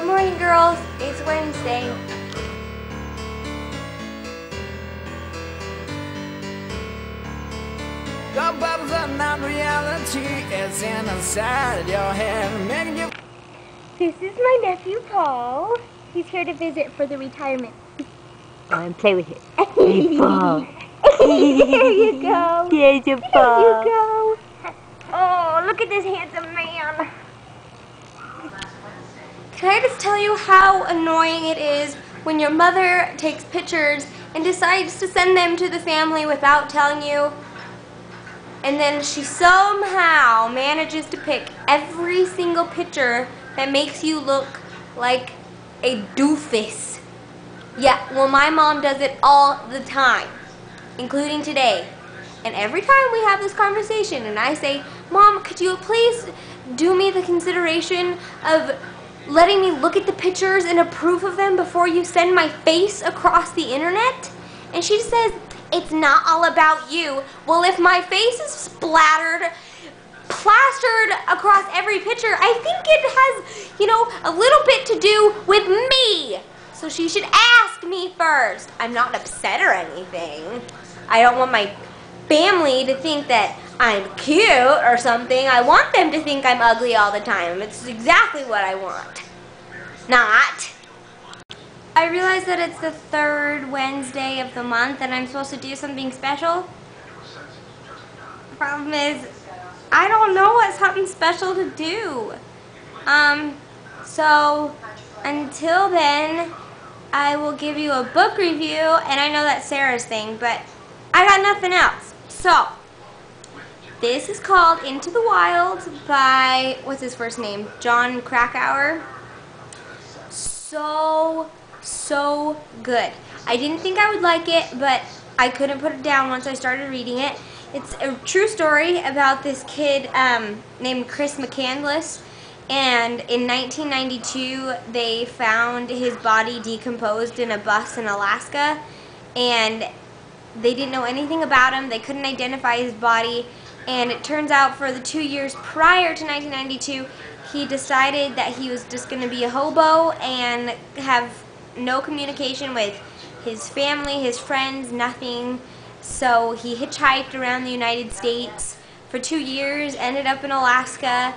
Good morning, girls. It's Wednesday. Your bubbles are not reality, it's inside your head, making you. This is my nephew, Paul. He's here to visit for the retirement. Go and play with it. Hey, Paul. There you go. There's your Paul. There you go. Oh, look at this handsome man. Can I just tell you how annoying it is when your mother takes pictures and decides to send them to the family without telling you? And then she somehow manages to pick every single picture that makes you look like a doofus. Yeah, well, my mom does it all the time, including today. And every time we have this conversation and I say, Mom, could you please do me the consideration of letting me look at the pictures and approve of them before you send my face across the internet? And she says, it's not all about you. Well, if my face is splattered, plastered across every picture, I think it has, you know, a little bit to do with me. So she should ask me first. I'm not upset or anything. I don't want my family to think that I'm cute or something. I want them to think I'm ugly all the time. It's exactly what I want. Not. I realize that it's the third Wednesday of the month and I'm supposed to do something special. The problem is, I don't know what something special to do. So until then, I will give you a book review, and I know that's Sarah's thing, but I got nothing else. So, this is called Into the Wild by, what's his first name? Jon Krakauer. So good. I didn't think I would like it, but I couldn't put it down once I started reading it. It's a true story about this kid named Chris McCandless, and in 1992 they found his body decomposed in a bus in Alaska, and they didn't know anything about him. They couldn't identify his body, and it turns out for the 2 years prior to 1992 he decided that he was just going to be a hobo and have no communication with his family, his friends, nothing. So he hitchhiked around the United States for 2 years, ended up in Alaska.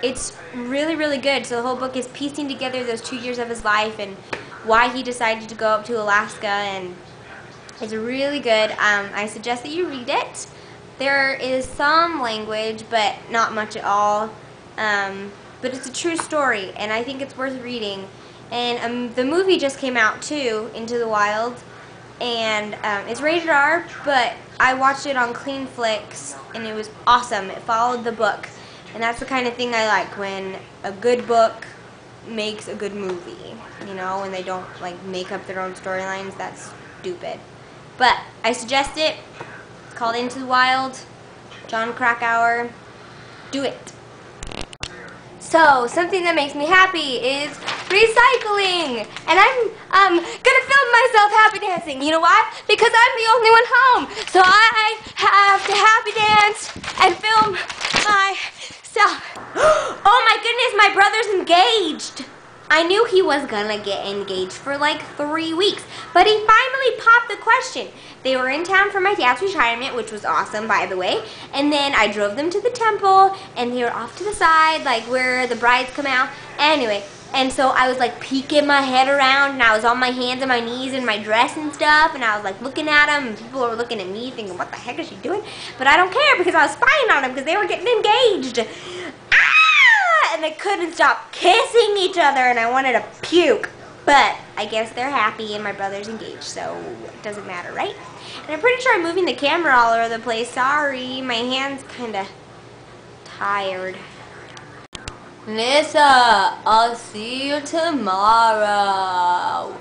It's really, really good. So the whole book is piecing together those 2 years of his life and why he decided to go up to Alaska, and it's really good. I suggest that you read it. There is some language, but not much at all. But it's a true story, and I think it's worth reading. And the movie just came out too, Into the Wild, and it's rated R, but I watched it on Clean Flicks, and it was awesome. It followed the book, and that's the kind of thing I like, when a good book makes a good movie, you know, when they don't like make up their own storylines. That's stupid. But I suggest it. It's called Into the Wild, Jon Krakauer. Do it. So, something that makes me happy is recycling, and I'm gonna film myself happy dancing. You know why? Because I'm the only one home, so I have to happy dance and film myself. Oh my goodness, my brother's engaged. I knew he was gonna get engaged for like 3 weeks, but he finally popped the question. They were in town for my dad's retirement, which was awesome, by the way, and then I drove them to the temple, and they were off to the side, like where the brides come out. Anyway, and so I was like peeking my head around, and I was on my hands and my knees in my dress and stuff, and I was like looking at them, and people were looking at me thinking, what the heck is she doing? But I don't care, because I was spying on them because they were getting engaged. And they couldn't stop kissing each other, and I wanted to puke. But I guess they're happy and my brother's engaged, so it doesn't matter, right? And I'm pretty sure I'm moving the camera all over the place. Sorry, my hand's kind of tired. Nissa, I'll see you tomorrow.